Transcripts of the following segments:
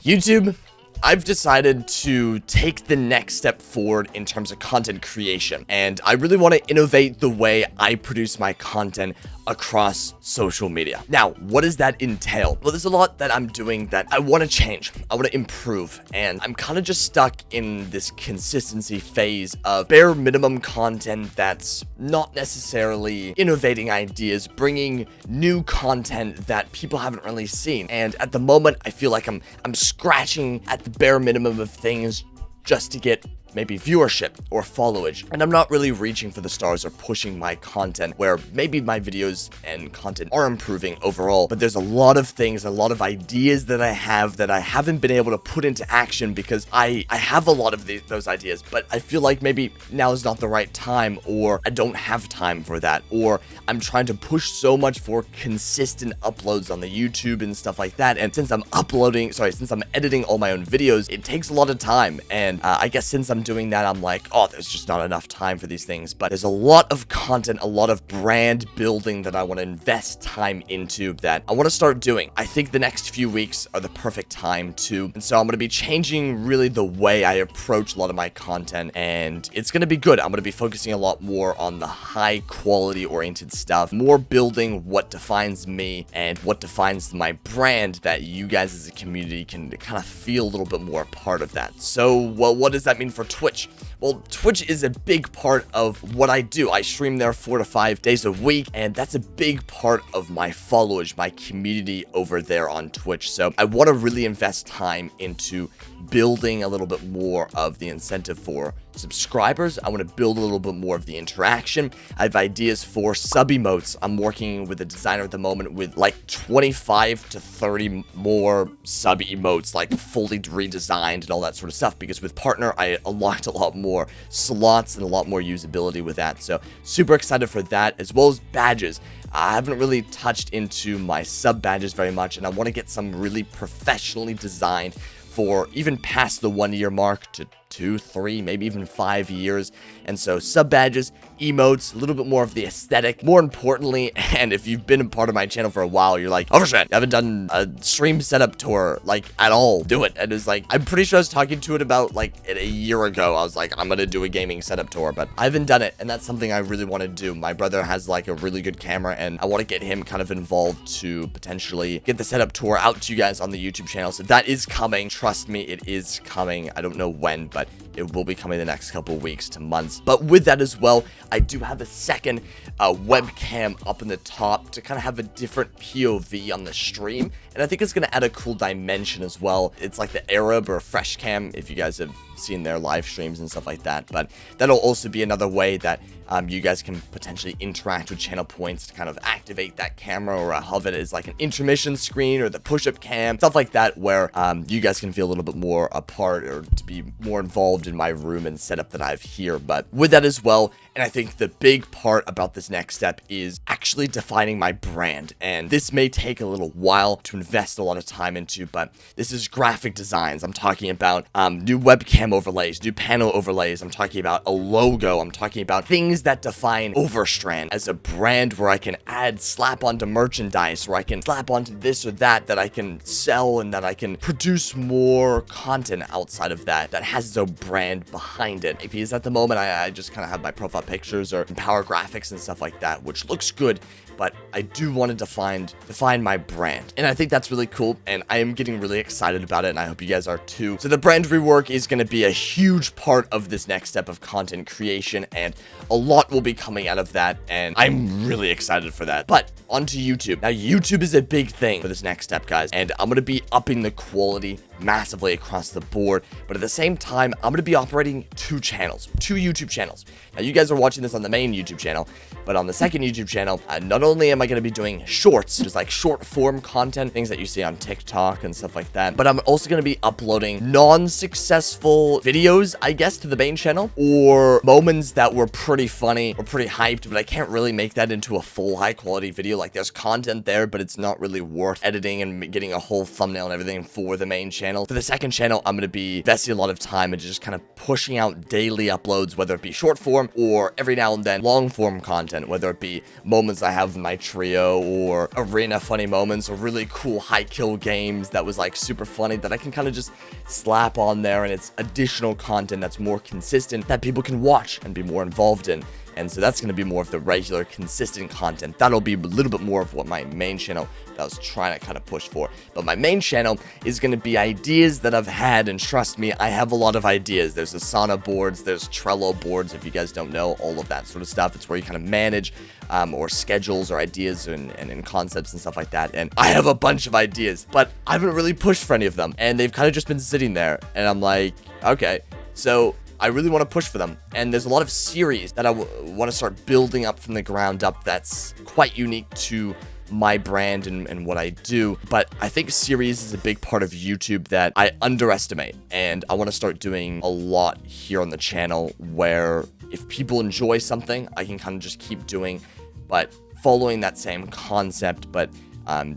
YouTube, I've decided to take the next step forward in terms of content creation, and I really want to innovate the way I produce my content across social media. Now, what does that entail? Well, there's a lot that I'm doing that I want to change, I want to improve, and I'm kind of just stuck in this consistency phase of bare minimum content that's not necessarily innovating ideas, bringing new content that people haven't really seen. And at the moment, I feel like I'm scratching at the bare minimum of things just to get maybe viewership or followage, and I'm not really reaching for the stars or pushing my content where maybe my videos and content are improving overall, but there's a lot of things, a lot of ideas that I haven't been able to put into action because I have a lot of those ideas, but I feel like maybe now is not the right time, or I don't have time for that, or I'm trying to push so much for consistent uploads on the YouTube and stuff like that, and since I'm editing all my own videos, it takes a lot of time, and I guess since I'm doing that, I'm like, oh, there's just not enough time for these things. But there's a lot of content, a lot of brand building that I want to invest time into that I want to start doing. I think the next few weeks are the perfect time to, and so I'm going to be changing really the way I approach a lot of my content, and it's going to be good. I'm going to be focusing a lot more on the high quality oriented stuff, more building what defines me and what defines my brand, that you guys as a community can kind of feel a little bit more a part of that. So, well, what does that mean for Twitch? Well, Twitch is a big part of what I do. I stream there 4 to 5 days a week, and that's a big part of my followers, my community over there on Twitch. So I want to really invest time into building a little bit more of the incentive for subscribers. I want to build a little bit more of the interaction. I have ideas for sub emotes. I'm working with a designer at the moment with like 25 to 30 more sub emotes, like fully redesigned and all that sort of stuff, because with Partner, I unlocked a lot more slots and a lot more usability with that. So super excited for that, as well as badges. I haven't really touched into my sub badges very much, and I want to get some really professionally designed for even past the 1 year mark to 2, 3, maybe even 5 years. And so sub badges, emotes, a little bit more of the aesthetic. More importantly, and if you've been a part of my channel for a while, you're like, Overstrand, I haven't done a stream setup tour like at all. Do it. And it's like, I'm pretty sure I was talking to it about like a year ago. I was like, I'm gonna do a gaming setup tour, but I haven't done it, and that's something I really want to do. My brother has like a really good camera, and I want to get him kind of involved to potentially get the setup tour out to you guys on the YouTube channel. So that is coming. Trust me, it is coming. I don't know when, but it will be coming the next couple weeks to months. But with that as well, I do have a second webcam up in the top to kind of have a different POV on the stream, and I think it's going to add a cool dimension as well. It's like the Arab or Fresh Cam, if you guys have seen their live streams and stuff like that, but that'll also be another way that you guys can potentially interact with channel points to kind of activate that camera, or have it as like an intermission screen or the push-up cam, stuff like that, where you guys can feel a little bit more a part, or to be more involved in my room and setup that I have here. But with that as well, and I think the big part about this next step is actually defining my brand, and this may take a little while to invest a lot of time into, but this is graphic designs. I'm talking about new webcam overlays, new panel overlays. I'm talking about a logo. I'm talking about things that define Overstrand as a brand, where I can slap onto merchandise, where I can slap onto this or that I can sell, and that I can produce more content outside of that has its own brand behind it. Because at the moment, I just kind of have my profile pictures or power graphics and stuff like that, which looks good, but I do want to define my brand, and I think that's really cool, and I am getting really excited about it, and I hope you guys are too. So the brand rework is going to be a huge part of this next step of content creation, and a lot will be coming out of that, and I'm really excited for that. But onto YouTube. Now, YouTube is a big thing for this next step, guys, and I'm going to be upping the quality massively across the board, but at the same time, I'm going to be operating two YouTube channels. Now, you guys are watching this on the main YouTube channel, but on the second YouTube channel, not only am I going to be doing shorts, just like short form content, things that you see on TikTok and stuff like that, but I'm also going to be uploading non-successful videos, I guess, to the main channel, or moments that were pretty funny or pretty hyped, but I can't really make that into a full high quality video Like, there's content there, but it's not really worth editing and getting a whole thumbnail and everything for the main channel. For the second channel, I'm going to be investing a lot of time into just kind of pushing out daily uploads, whether it be short form or every now and then long form content, whether it be moments I have in my trio or arena funny moments or really cool high kill games that was like super funny that I can kind of just slap on there, and it's additional content that's more consistent that people can watch and be more involved in. And so that's going to be more of the regular, consistent content. That'll be a little bit more of what my main channel that I was trying to kind of push for. But my main channel is going to be ideas that I've had, and trust me, I have a lot of ideas. There's Asana boards, there's Trello boards, if you guys don't know, all of that sort of stuff. It's where you kind of manage or schedules or ideas and concepts and stuff like that. And I have a bunch of ideas, but I haven't really pushed for any of them. And they've kind of just been sitting there. And I'm like, okay, so I really want to push for them. And there's a lot of series that I want to start building up from the ground up that's quite unique to my brand and what I do. But I think series is a big part of YouTube that I underestimate, and I want to start doing a lot here on the channel, where if people enjoy something, I can kind of just keep doing, but following that same concept, but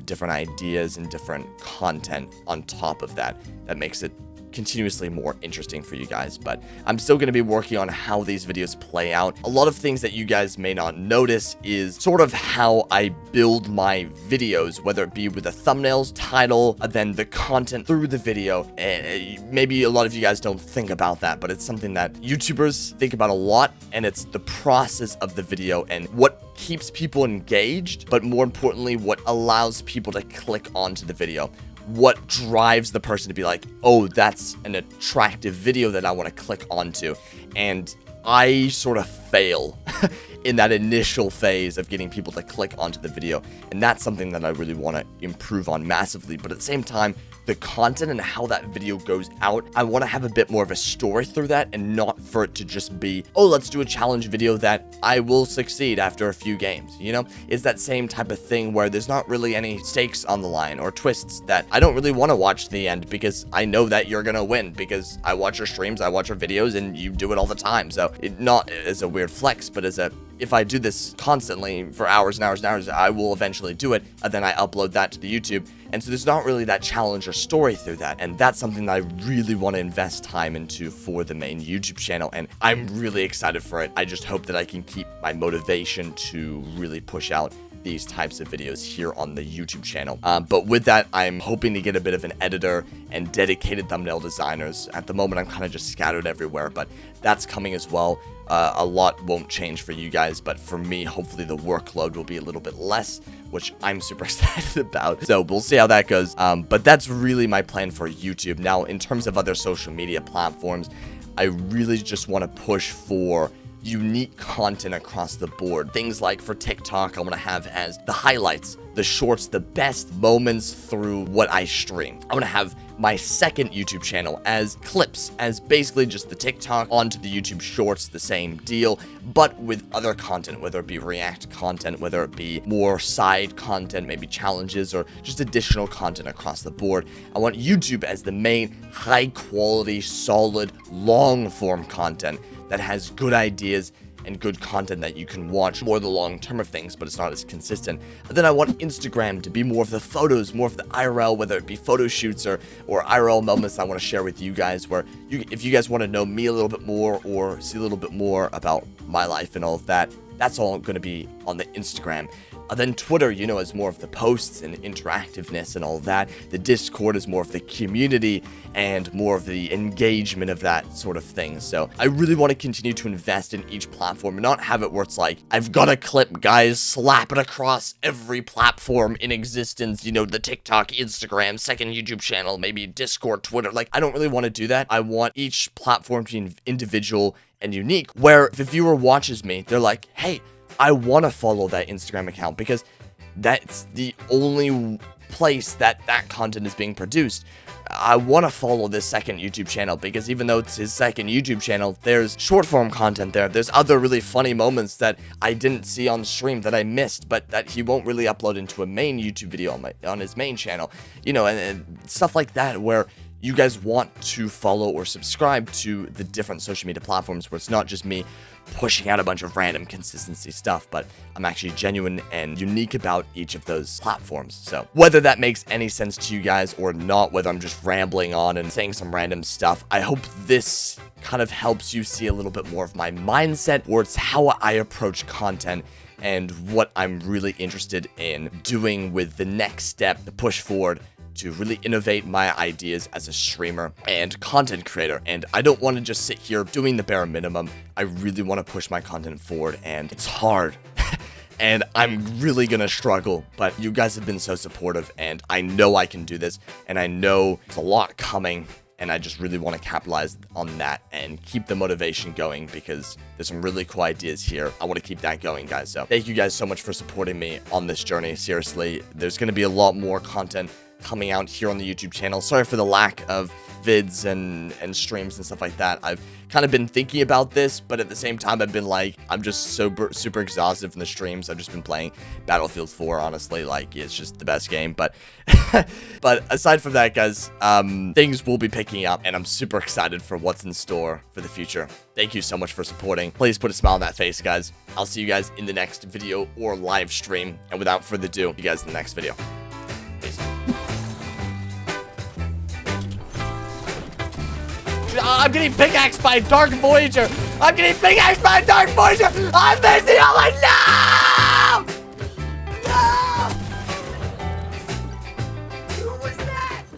different ideas and different content on top of that makes it continuously more interesting for you guys. But I'm still going to be working on how these videos play out. A lot of things that you guys may not notice is sort of how I build my videos, whether it be with the thumbnails, title, then the content through the video. And maybe a lot of you guys don't think about that, but it's something that YouTubers think about a lot, and it's the process of the video and what keeps people engaged, but more importantly, what allows people to click onto the video. What drives the person to be like, oh, that's an attractive video that I want to click onto. And I sort of fail in that initial phase of getting people to click onto the video. And that's something that I really want to improve on massively. But at the same time, the content and how that video goes out, I want to have a bit more of a story through that, and not for it to just be, oh, let's do a challenge video that I will succeed after a few games, you know? It's that same type of thing where there's not really any stakes on the line or twists that I don't really want to watch to the end, because I know that you're gonna win, because I watch your streams, I watch your videos, and you do it all the time. So it not as a weird flex, but as a, if I do this constantly for hours and hours and hours, I will eventually do it, and then I upload that to the YouTube. And so there's not really that challenge or story through that. And that's something that I really want to invest time into for the main YouTube channel. And I'm really excited for it. I just hope that I can keep my motivation to really push out these types of videos here on the YouTube channel. But with that, I'm hoping to get a bit of an editor and dedicated thumbnail designers. At the moment, I'm kind of just scattered everywhere, but that's coming as well. A lot won't change for you guys, but for me, hopefully the workload will be a little bit less, which I'm super excited about. So we'll see how that goes. But that's really my plan for YouTube. Now, in terms of other social media platforms, I really just want to push for unique content across the board. Things like for TikTok, I want to have as the highlights, the shorts, the best moments through what I stream. I want to have my second YouTube channel as clips, as basically just the TikTok onto the YouTube shorts, the same deal, but with other content, whether it be react content, whether it be more side content, maybe challenges, or just additional content across the board. I want YouTube as the main high quality, solid, long form content that has good ideas and good content that you can watch, more the long term of things, but it's not as consistent. And then I want Instagram to be more of the photos, more of the IRL, whether it be photo shoots or IRL moments I want to share with you guys, where if you guys want to know me a little bit more or see a little bit more about my life and all of that, that's all going to be on the Instagram. Then Twitter, you know, is more of the posts and interactiveness and all of that. The Discord is more of the community and more of the engagement of that sort of thing. So I really want to continue to invest in each platform and not have it where it's like, I've got a clip, guys, slap it across every platform in existence, you know, the TikTok, Instagram, second YouTube channel, maybe Discord, Twitter. Like, I don't really want to do that. I want each platform to be individual and unique, where if the viewer watches me, they're like, hey, I want to follow that Instagram account because that's the only place that content is being produced. I want to follow this second YouTube channel because even though it's his second YouTube channel, there's short form content there. There's other really funny moments that I didn't see on stream that I missed, but that he won't really upload into a main YouTube video on his main channel, you know, and stuff like that, where you guys want to follow or subscribe to the different social media platforms where it's not just me pushing out a bunch of random consistency stuff, but I'm actually genuine and unique about each of those platforms. So whether that makes any sense to you guys or not, whether I'm just rambling on and saying some random stuff, I hope this kind of helps you see a little bit more of my mindset, or it's how I approach content and what I'm really interested in doing with the next step, the push forward to really innovate my ideas as a streamer and content creator. And I don't want to just sit here doing the bare minimum. I really want to push my content forward, and it's hard. And I'm really gonna struggle, but you guys have been so supportive, and I know I can do this, and I know there's a lot coming, and I just really want to capitalize on that and keep the motivation going, because there's some really cool ideas here. I want to keep that going, guys. So thank you guys so much for supporting me on this journey. Seriously, there's going to be a lot more content coming out here on the YouTube channel. Sorry for the lack of vids and streams and stuff like that. I've kind of been thinking about this, but at the same time, I've been like, I'm just super exhausted from the streams. I've just been playing Battlefield 4, honestly. Like, it's just the best game. But but aside from that, guys, things will be picking up, and I'm super excited for what's in store for the future. Thank you so much for supporting. Please put a smile on that face, guys. I'll see you guys in the next video or live stream. And without further ado, see you guys in the next video. Peace. I'm getting pickaxed by a Dark Voyager. I'm getting pickaxed by a Dark Voyager. I'm missing all my. No!